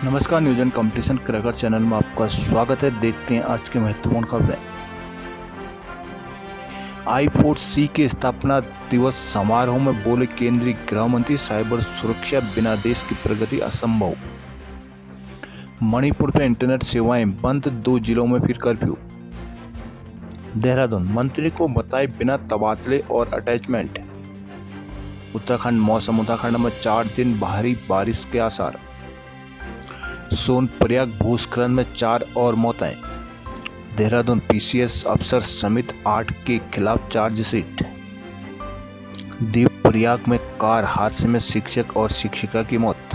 नमस्कार, news and competition cracker channel में आपका स्वागत है। देखते हैं आज के महत्वपूर्ण खबरें। I4C के स्थापना दिवस समारोह में बोले केंद्रीय गृह मंत्री, साइबर सुरक्षा बिना देश की प्रगति असंभव। मणिपुर में इंटरनेट सेवाएं बंद, 2 जिलों में फिर कर्फ्यू। देहरादून, मंत्री को बताए बिना तबादले और अटैचमेंट। उत्तराखंड में 4 दिन भारी बारिश के आसार। सोनप्रयाग भूस्खलन में 4 और मौतें। देहरादून, PCS अफसर समेत 8 के खिलाफ चार्जशीट। देवप्रयाग में कार हादसे में शिक्षक और शिक्षिका की मौत।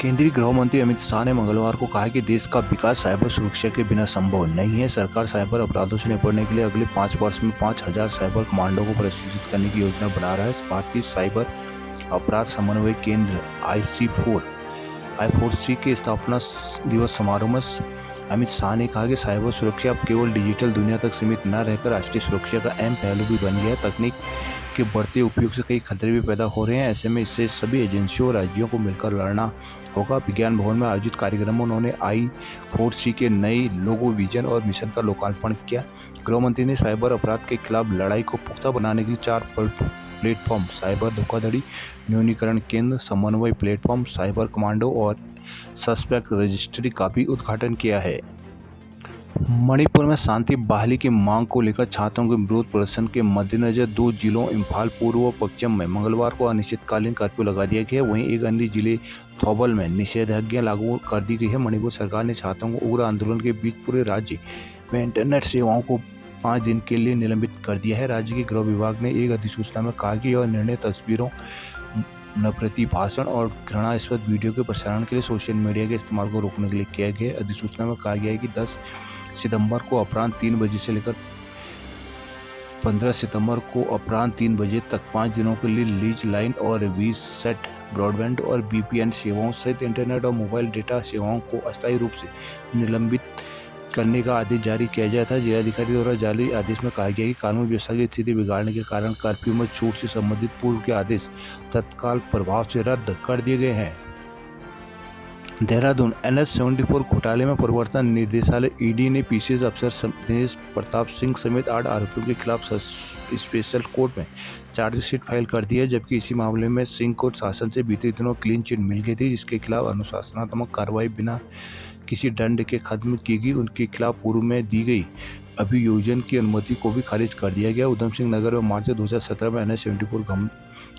केंद्रीय गृह मंत्री अमित शाह ने मंगलवार को कहा कि देश का विकास साइबर सुरक्षा के बिना संभव नहीं है। सरकार साइबर अपराधों से निपटने के लिए अगले 5 वर्ष में 5000 साइबर कमांडो को प्रशिक्षित करने की योजना बना रहा है। भारतीय साइबर अपराध समन्वय केंद्र I4C के स्थापना दिवस समारोह में अमित शाह ने कहा कि साइबर सुरक्षा अब केवल डिजिटल दुनिया तक सीमित न रहकर राष्ट्रीय सुरक्षा का अहम पहलू भी बन गया है। तकनीक के बढ़ते उपयोग से कई खतरे भी पैदा हो रहे हैं। ऐसे में इससे सभी एजेंसियों और राज्यों को मिलकर लड़ना होगा। विज्ञान भवन में आयोजित कार्यक्रम में उन्होंने I4C के नए लोगो, विजन और मिशन का लोकार्पण किया। गृह मंत्री ने साइबर अपराध के खिलाफ लड़ाई को पुख्ता बनाने के लिए 4 प्लेटफॉर्म, साइबर धोखाधड़ी न्यूनीकरण केंद्र, समन्वय प्लेटफॉर्म, साइबर कमांडो और सस्पेक्ट रजिस्ट्री का भी उद्घाटन किया है। मणिपुर में शांति बहाली की मांग को लेकर छात्रों के विरोध प्रदर्शन के मद्देनजर 2 जिलों इम्फाल पूर्व व पश्चिम में मंगलवार को अनिश्चितकालीन कर्फ्यू लगा दिया गया है। वहीं एक अन्य जिले थौबल में निषेधाज्ञा लागू कर दी गई है। मणिपुर सरकार ने छात्रों को उग्र आंदोलन के बीच पूरे राज्य में इंटरनेट सेवाओं को 5 दिन के लिए निलंबित कर दिया है। राज्य के गृह विभाग ने एक अधिसूचना में कहा कि यह निर्णय तस्वीरों, नफरती भाषण और घृणास्पद वीडियो के प्रसारण के लिए सोशल मीडिया के इस्तेमाल को रोकने के लिए किया गया है। अधिसूचना में कहा गया है कि 10 सितंबर को अपराह्न 3 बजे से लेकर 15 सितंबर को अपराह्न 3 बजे तक 5 दिनों के लिए लीज लाइन और वीसेट ब्रॉडबैंड और VPN सेवाओं सहित इंटरनेट और मोबाइल डेटा सेवाओं को अस्थायी रूप से निलंबित करने का आदेश जारी किया गया था। जिलाधिकारी द्वारा जारी आदेश में कहा गया कि कानून व्यवस्था की स्थिति बिगाड़ने के कारण कर्फ्यू में छूट से संबंधित पूर्व के आदेश तत्काल प्रभाव से रद्द कर दिए गए हैं। देहरादून, NH-74 घोटाले में प्रवर्तन निदेशालय ED ने PCS अफसर दिनेश प्रताप सिंह समेत 8 आरोपियों के खिलाफ स्पेशल कोर्ट में चार्जशीट फाइल कर दी है। जबकि इसी मामले में सिंह को शासन से बीते दिनों क्लीन चिट मिल गई थी, जिसके खिलाफ अनुशासनात्मक कार्रवाई बिना किसी दंड के खत्म की गई। उनके खिलाफ पूर्व में दी गई अभियोजन की अनुमति को भी खारिज कर दिया गया। उधम सिंह नगर में मार्च 2017 में NH-74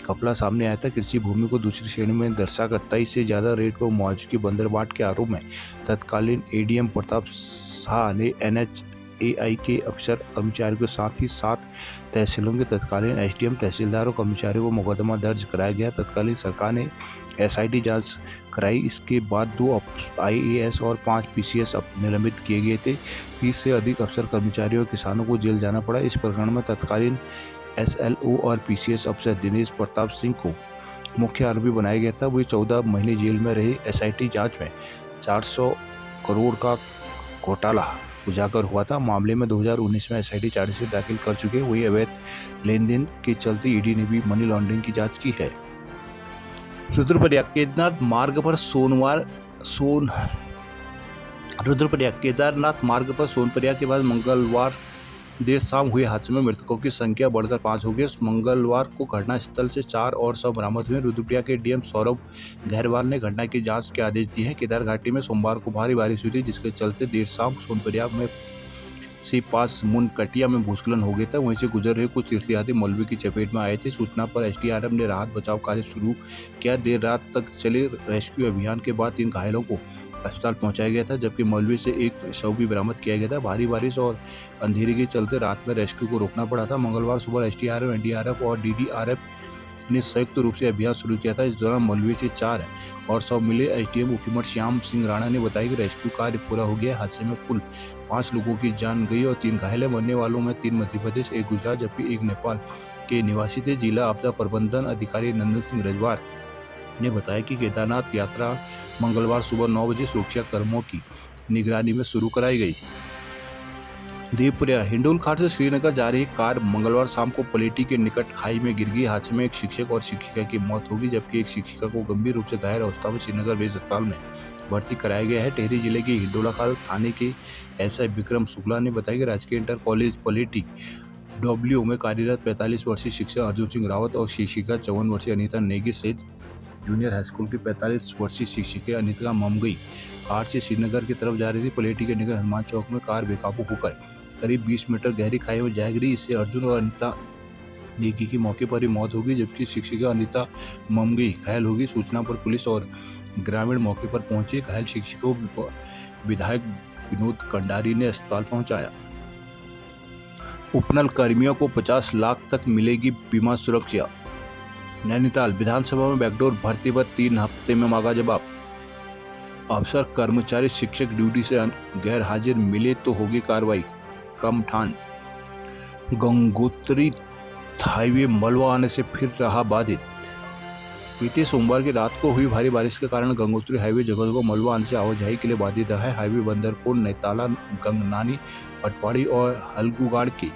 घपला सामने आया था। कृषि भूमि को दूसरी श्रेणी में दर्शाकर 23 से ज़्यादा रेट पर मुआवजे की बंदरबाट के आरोप में तत्कालीन ADM प्रताप शाह ने NHAI के अफसर कर्मचारियों के साथ ही 7 तहसीलों के तत्कालीन SDM, तहसीलदार और कर्मचारियों को मुकदमा दर्ज कराया गया। तत्कालीन सरकार ने SIT जांच कराई। इसके बाद 2 IAS और 5 PCS निलंबित किए गए थे। 30 से अधिक अफसर कर्मचारियों और किसानों को जेल जाना पड़ा। इस प्रकरण में तत्कालीन SLO और PCS अफसर दिनेश प्रताप सिंह को मुख्य आरोपी बनाया गया था। वे 14 महीने जेल में रहे। SIT जांच में 400 करोड़ का घोटाला उजागर हुआ था। मामले में 2019 में SIT चार्जशीट दाखिल कर चुके। वही अवैध लेन-देन के चलते ED ने भी मनी लॉन्ड्रिंग की जांच की है। रुद्रप्रयाग केदारनाथ मार्ग पर सोनप्रयाग के बाद मंगलवार देर शाम हुए हादसे में मृतकों की संख्या बढ़कर 5 हो गई। मंगलवार को घटनास्थल से 4 और शव बरामद हुए। रुद्रप्रयाग के DM सौरभ गहरवाल ने घटना की जांच के आदेश दिए हैं। केदार घाटी में सोमवार को भारी बारिश हुई थी, जिसके चलते देर शाम सोनप्रयाग में से पास मुनकटिया में भूस्खलन हो गया था। वहीं से गुजर रहे कुछ तीर्थयात्री मलबे की चपेट में आए थे। सूचना पर SDRF ने राहत बचाव कार्य शुरू किया। देर रात तक चले रेस्क्यू अभियान के बाद 3 घायलों को अस्पताल पहुंचाया गया था, जबकि मलबे से एक शव भी बरामद किया गया था। भारी बारिश और अंधेरे के चलते रात में रेस्क्यू को रोकना पड़ा था। मंगलवार सुबह SDRF, NDRF और DDRF ने संयुक्त रूप से अभियान शुरू किया था। इस दौरान मलबे से 4 और शव मिले। SDM मुखिमठ श्याम सिंह राणा ने बताया कि रेस्क्यू कार्य पूरा हो गया। हादसे में कुल 5 लोगों की जान गई और 3 घायल हैं। मरने वालों में 3 मध्य प्रदेश, 1 गुजरात जबकि 1 नेपाल के निवासी थे। जिला आपदा प्रबंधन अधिकारी नंदन सिंह रजवार ने बताया कि केदारनाथ यात्रा मंगलवार सुबह 9 बजे सुरक्षा कर्मियों की निगरानी में शुरू कराई गई। देवप्रयाग हिंडोल घाट से श्रीनगर जा रही कार मंगलवार शाम को पलेटी के निकट खाई में गिर गई। हादसे में एक शिक्षक और शिक्षिका की मौत होगी, जबकि एक शिक्षिका को गंभीर रूप से घायल अवस्था में श्रीनगर बेस अस्पताल में भर्ती कराया गया है। टिहरी जिले के हिंडोलाखाल थाने के एसआई विक्रम शुक्ला ने बताया कि राजकीय इंटर कॉलेज पलेटी डब्ल्यू में कार्यरत 45 वर्षीय शिक्षक अर्जुन सिंह रावत और शिक्षिका 54 वर्षीय अनीता नेगी सहित जूनियर हाईस्कूल की 45 वर्षीय शिक्षिका अनीता ममगई कार से श्रीनगर की तरफ जा रही थी। पलेटी के निकट हनुमान चौक में कार बेकाबू होकर करीब 20 मीटर गहरी खाई में जा गिरी। इससे अर्जुन और अनीता नेगी की मौके पर ही मौत हो गई, जबकि शिक्षिका अनीता ममगई घायल हो गई। सूचना पर पुलिस और ग्रामीण मौके पर पहुंचे। घायल शिक्षिका को विधायक विनोद कंडारी ने अस्पताल पहुंचाया। उपनल कर्मियों को 50 लाख तक मिलेगी बीमा सुरक्षा। नैनीताल विधानसभा में बैकडोर भर्ती पर 3 हफ्ते में मांगा जवाब। अफसर कर्मचारी शिक्षक ड्यूटी से गैर हाजिर मिले तो होगी कार्रवाई, कम ठान। गंगोत्री हाईवे मलबा आने से फिर रहा बाधित। बीते सोमवार की रात को हुई भारी बारिश के कारण गंगोत्री हाईवे जगह को मलबा आने से आवाजाही के लिए बाधित रहा है। हाईवे बंदरपुर नैताला गंगनानी पटवाड़ी और हल्गुगाड़ के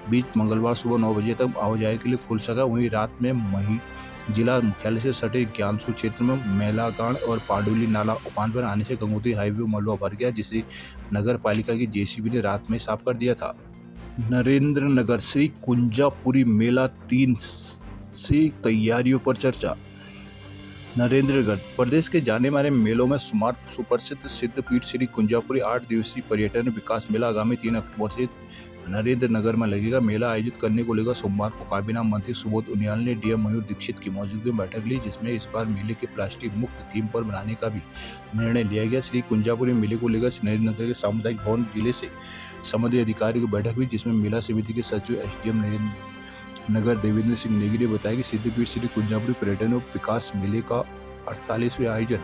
बीच मंगलवार सुबह 9 बजे तक आवाजाही के लिए खुल सका। वहीं रात में जिला मुख्यालय से सटे ज्ञानसू क्षेत्र में मेलागाड़ और पाडुली नाला उफान पर आने से गंगोत्री हाईवे मलबा भर गया, जिसे नगर पालिका की जेसीबी ने रात में साफ कर दिया था। नरेंद्र नगर श्री कुंजापुरी मेला 3 से तैयारियों पर चर्चा। नरेंद्रगढ़ प्रदेश के जाने माने मेलों में सुप्रसिद्ध सिद्धपीठ श्री कुंजापुरी 8 दिवसीय पर्यटन विकास मेला आगामी 3 अक्टूबर से नरेंद्र नगर में लगेगा। मेला आयोजित करने को लेकर सोमवार को काबीना मंत्री सुबोध उनियाल ने डीएम मयूर दीक्षित की मौजूदगी में बैठक ली, जिसमें इस बार मेले के प्लास्टिक मुक्त थीम पर बनाने का भी निर्णय लिया गया। श्री कुंजापुरी मेले को लेकर नरेंद्र नगर के सामुदायिक भवन जिले से संबंधित अधिकारियों की बैठक हुई, जिसमें मेला समिति के सचिव एसडीएम नगर देवेंद्र सिंह नेगी ने बताया कि सिद्धपीठ श्री कुंजापुरी पर्यटन विकास मेले का 48वें आयोजन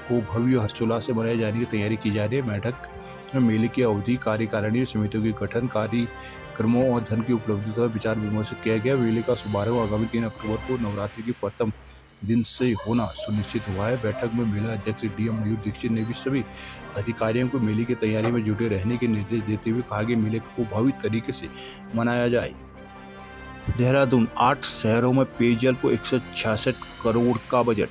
को भव्य हर्षोल्लास से मनाए जाने की तैयारी की जा रही है। बैठक में मेले की अवधि, कार्यकारिणी समितियों के गठन, कार्यक्रमों और धन की उपलब्धता पर विचार विमर्श किया गया। मेले का शुभारंभ आगामी 3 अक्टूबर को नवरात्रि के प्रथम दिन से होना सुनिश्चित हुआ है। बैठक में मेला अध्यक्ष डीएम मयूर दीक्षित ने भी सभी अधिकारियों को मेले की तैयारी में जुटे रहने के निर्देश देते हुए कहा कि मेले को भव्य तरीके से मनाया जाए। देहरादून 8 शहरों में पेयजल को 166 करोड़ का बजट।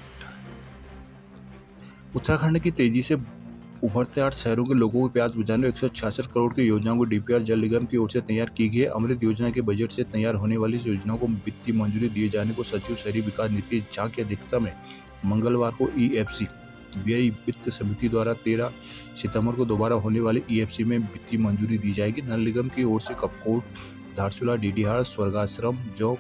उत्तराखंड की तेजी से उभरते 8 शहरों के लोगों को प्यास बुझाने 166 करोड़ की योजनाओं को डीपीआर जल निगम की ओर से तैयार की गई है। अमृत योजना के बजट से तैयार होने वाली इस योजना को वित्तीय मंजूरी दिए जाने को सचिव शहरी विकास नीतीश झा की अध्यक्षता में मंगलवार को ईएफसी व्यय वित्त समिति द्वारा 13 सितंबर को दोबारा होने वाले ईएफसी में वित्तीय मंजूरी दी जाएगी। नल निगम की ओर से कपकोट, धारचूला, डीडीहार, स्वर्गाश्रम, जौक,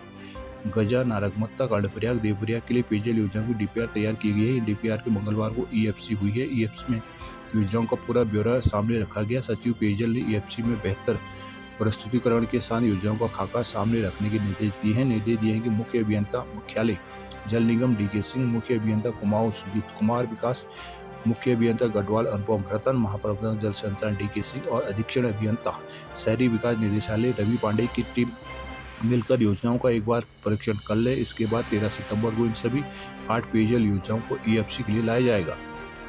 गजा, नारगमत्ता, कर्णप्रयाग, देवप्रयाग के लिए पेयजल योजना की डीपीआर तैयार की गई है। डीपीआर के मंगलवार को ईएफसी हुई है। ईएफसी में योजनाओं का पूरा ब्यौरा सामने रखा गया। सचिव पेयजल ने ईएफसी में बेहतर प्रस्तुतिकरण के साथ योजनाओं का खाका सामने रखने के निर्देश दिए हैं। निर्देश दिए हैं कि मुख्य अभियंता मुख्यालय जल निगम डीके सिंह, मुख्य अभियंता कुमाऊं सुजीत कुमार विकास, मुख्य अभियंता गढ़वाल अनुपम रतन, महाप्रबंधक जल संचालन डीके सिंह और अधीक्षण अभियंता शहरी विकास निदेशालय रवि पांडे की टीम मिलकर योजनाओं का एक बार परीक्षण कर ले। इसके बाद 13 सितंबर को इन सभी 8 पेयजल योजनाओं को ईएफसी के लिए लाया जाएगा।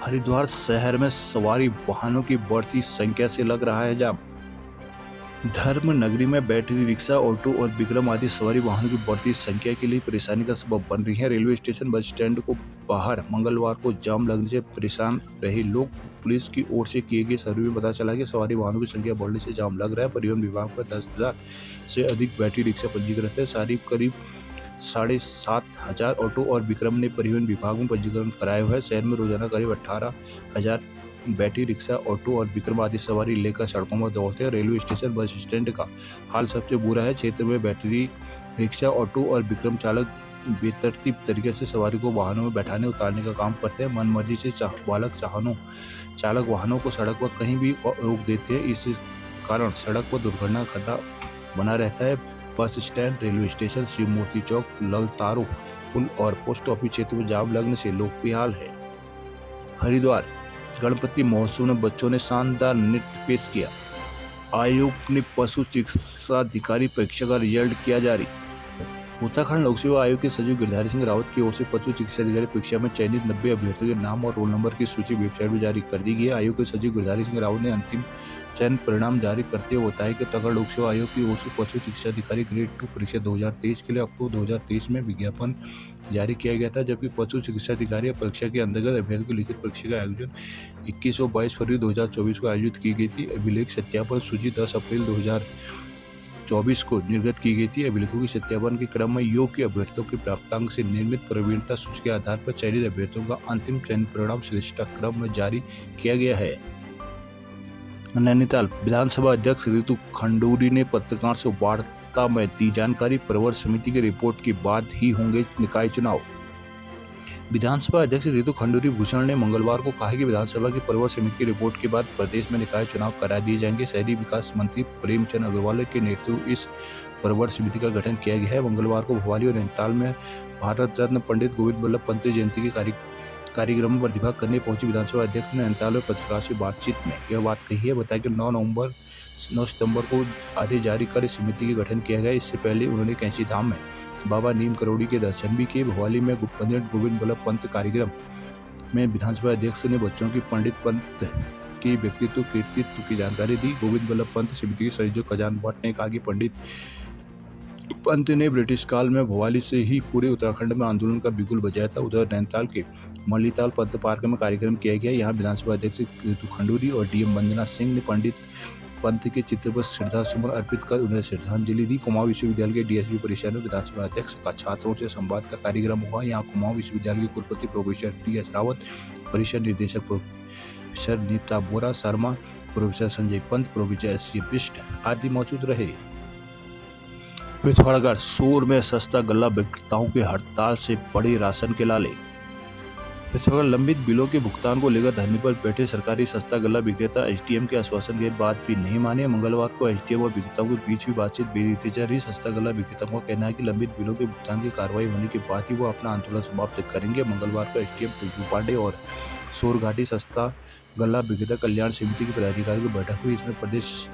हरिद्वार शहर में सवारी वाहनों की बढ़ती संख्या से लग रहा है जाम। धर्म नगरी में बैटरी रिक्शा, ऑटो और विक्रम आदि सवारी वाहनों की बढ़ती संख्या के लिए परेशानी का सबब बन रही है। रेलवे स्टेशन, बस स्टैंड को बाहर मंगलवार को जाम लगने से परेशान रहे लोग। पुलिस की ओर से किए गए सर्वे में पता चला कि सवारी वाहनों की संख्या बढ़ने से जाम लग रहा है। परिवहन विभाग पर 10,000 से अधिक बैटरी रिक्शा पंजीकृत है। करीब 7,500 ऑटो और विक्रम ने परिवहन विभाग में पंजीकरण कराया हुआ है। शहर में रोजाना करीब 18,000 बैटरी रिक्शा, ऑटो और विक्रम आदि सवारी लेकर सड़कों पर दौड़ते हैं। रेलवे स्टेशन, बस स्टैंड का हाल सबसे बुरा है। क्षेत्र में बैटरी रिक्शा, ऑटो और विक्रम चालक बेतरतीब तरीके से सवारी को वाहनों में बैठाने उतारने का काम करते हैं। मनमर्जी से चालक वाहनों को सड़क पर कहीं भी रोक देते हैं। इस कारण सड़क पर दुर्घटना खतरा बना रहता है। Bus stand, railway station, Shiv Murti Chowk, Laltaro Pul और पोस्ट ऑफिस क्षेत्र में जाम लगने से लोग बेहाल है। हरिद्वार गणपति महोत्सव में बच्चों ने शानदार नृत्य पेश किया। आयोग ने पशु चिकित्सा अधिकारी परीक्षा का रिजल्ट किया जारी। उत्तराखंड लोक सेवा आयोग के सचिव गिरधारी सिंह रावत की ओर से पशु चिकित्सा अधिकारी परीक्षा में चयनित 90 अभ्यर्थियों के नाम और रोल नंबर की सूची वेबसाइट में जारी कर दी गई है। आयोग के सचिव गिरधारी सिंह रावत ने अंतिम चयन परिणाम जारी करते हुए बताया कि उत्तराखंड लोक सेवा आयोग की ओर से पशु चिकित्सा अधिकारी ग्रेड 2 परीक्षा 2023 के लिए अक्टूबर 2023 में विज्ञापन जारी किया गया था, जबकि पशु चिकित्सा अधिकारी परीक्षा के अंतर्गत अभ्यर्थियों की लिखित परीक्षा का आयोजन 21 और 22 फरवरी 2024 को आयोजित की गई थी। अभिलेख सत्यापन सूची 10 अप्रैल 2024 को निर्गत की गई थी। अभिलेखों की सत्यापन के क्रम में योग्य अभ्यर्थियों के प्राप्तांक से निर्मित प्रवीणता सूची के आधार पर चयनित अभ्यर्थियों का अंतिम चयन परिणाम श्रेष्ठता क्रम में जारी किया गया है। नैनीताल विधानसभा अध्यक्ष रितु खंडूरी ने पत्रकार से वार्ता में दी जानकारी। प्रवर समिति की रिपोर्ट के बाद ही होंगे निकाय चुनाव। विधानसभा अध्यक्ष रितु खंडूरी भूषण ने मंगलवार को कहा कि विधानसभा की प्रवर समिति की रिपोर्ट के बाद प्रदेश में निकाय चुनाव करा दिए जाएंगे। शहरी विकास मंत्री प्रेमचंद अग्रवाल के नेतृत्व इस प्रवर समिति का गठन किया गया है। मंगलवार को भोपाल और नैनीताल में भारत रत्न पंडित गोविंद बल्लभ पंत जयंती के कार्यक्रमों पर प्रतिभाग करने पहुंचे विधानसभा अध्यक्ष ने नैनीताल में पत्रकारों से बातचीत में यह बात कही है। बताया कि 9 सितंबर को आदेश जारी कर इस समिति का गठन किया गया। इससे पहले उन्होंने कैंची धाम में बाबा नीम करोड़ी के दर्शन भी किए। भोपाली में पंडित गोविंद बल्लभ पंत कार्यक्रम में विधानसभा अध्यक्ष ने बच्चों की पंडित पंत की व्यक्तित्व कृतित्व की जानकारी दी। गोविंद बल्लभ पंत समिति के संयोजक खजान भट्ट ने कहा कि पंडित पंत ने ब्रिटिश काल में भोपाली से ही पूरे उत्तराखंड में आंदोलन का बिगुल बजाया था। उधर नैनीताल के मल्लीताल पंत पार्क में कार्यक्रम किया गया। यहाँ विधानसभा अध्यक्ष रितु खंडूरी और डीएम वंदना सिंह ने पंडित पंत के चित्र पर श्रद्धासुमन अर्पित कर उन्हें श्रद्धांजलि दी। कुमाऊं विश्वविद्यालय के डीएसपी परिसर में विधानसभा अध्यक्ष का छात्रों से संवाद का कार्यक्रम हुआ। यहाँ कुमाऊं विश्वविद्यालय के कुलपति प्रोफेसर टी.एस. रावत, परिषद निदेशक professor Neeta Bora Sharma, professor Sanjay Pant, professor S C. Bisht आदि मौजूद रहे। पिथौरागढ़ सूर में सस्ता गल्ला विक्रेताओं की हड़ताल से पड़े राशन के लाले। पिथौरागढ़ लंबित बिलों के भुगतान को लेकर धरने पर बैठे सरकारी सस्ता गल्ला विक्रेता एसडीएम के आश्वासन के बाद भी नहीं माने। मंगलवार को एसडीएम और विक्रेताओं के बीच हुई बातचीत बेनतीजा जा रही। सस्ता गल्ला विक्रेताओं का कहना है कि लंबित बिलों के भुगतान की कार्रवाई होने के बाद ही वो अपना आंदोलन समाप्त करेंगे। मंगलवार को एसडीएम टुल्लू पांडे और सोरघाटी सस्ता गल्ला विक्रेता कल्याण समिति के पदाधिकारियों की बैठक हुई। इसमें प्रदेश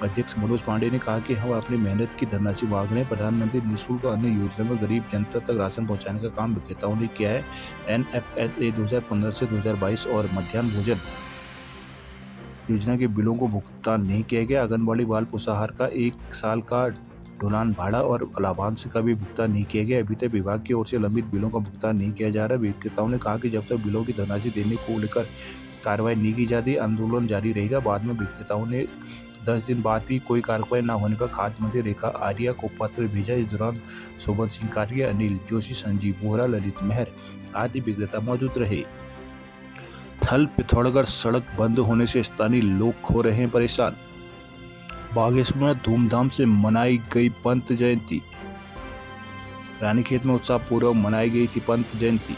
अध्यक्ष मनोज पांडे ने कहा कि हम अपनी मेहनत की धनराशि मांग रहे हैं। प्रधानमंत्री निःशुल्क अन्न योजना में गरीब जनता तक राशन पहुंचाने का काम विक्रेताओं ने किया है। एनएफएसए 2015 से 2022 और मध्याह्न भोजन योजना के बिलों को भुगतान नहीं किया गया। आंगनबाड़ी बाल पोषाहार का 1 साल का ढुलान भाड़ा और लाभांश का भी भुगतान नहीं किया गया। अभी तक विभाग की ओर से लंबित बिलों का भुगतान नहीं किया जा रहा। विक्रेताओं ने कहा कि जब तक बिलों की धनराशि देने को लेकर कार्रवाई नहीं की जाती, आंदोलन जारी रहेगा। बाद में विक्रेताओं ने 10 दिन बाद भी कोई कार्रवाई न होने पर खाद्य मंत्री रेखा आर्या को पत्र भेजा। इस दौरान शोभन सिंह कारिया, अनिल जोशी, संजीव बोहरा, ललित मेहर आदि विक्रेता मौजूद रहे। थल पिथौरागढ़ सड़क बंद होने से स्थानीय लोग हो रहे हैं परेशान। बागेश्वर में धूमधाम से मनाई गई पंत जयंती। रानीखेत में उत्साहपूर्वक मनाई गई थी पंत जयंती।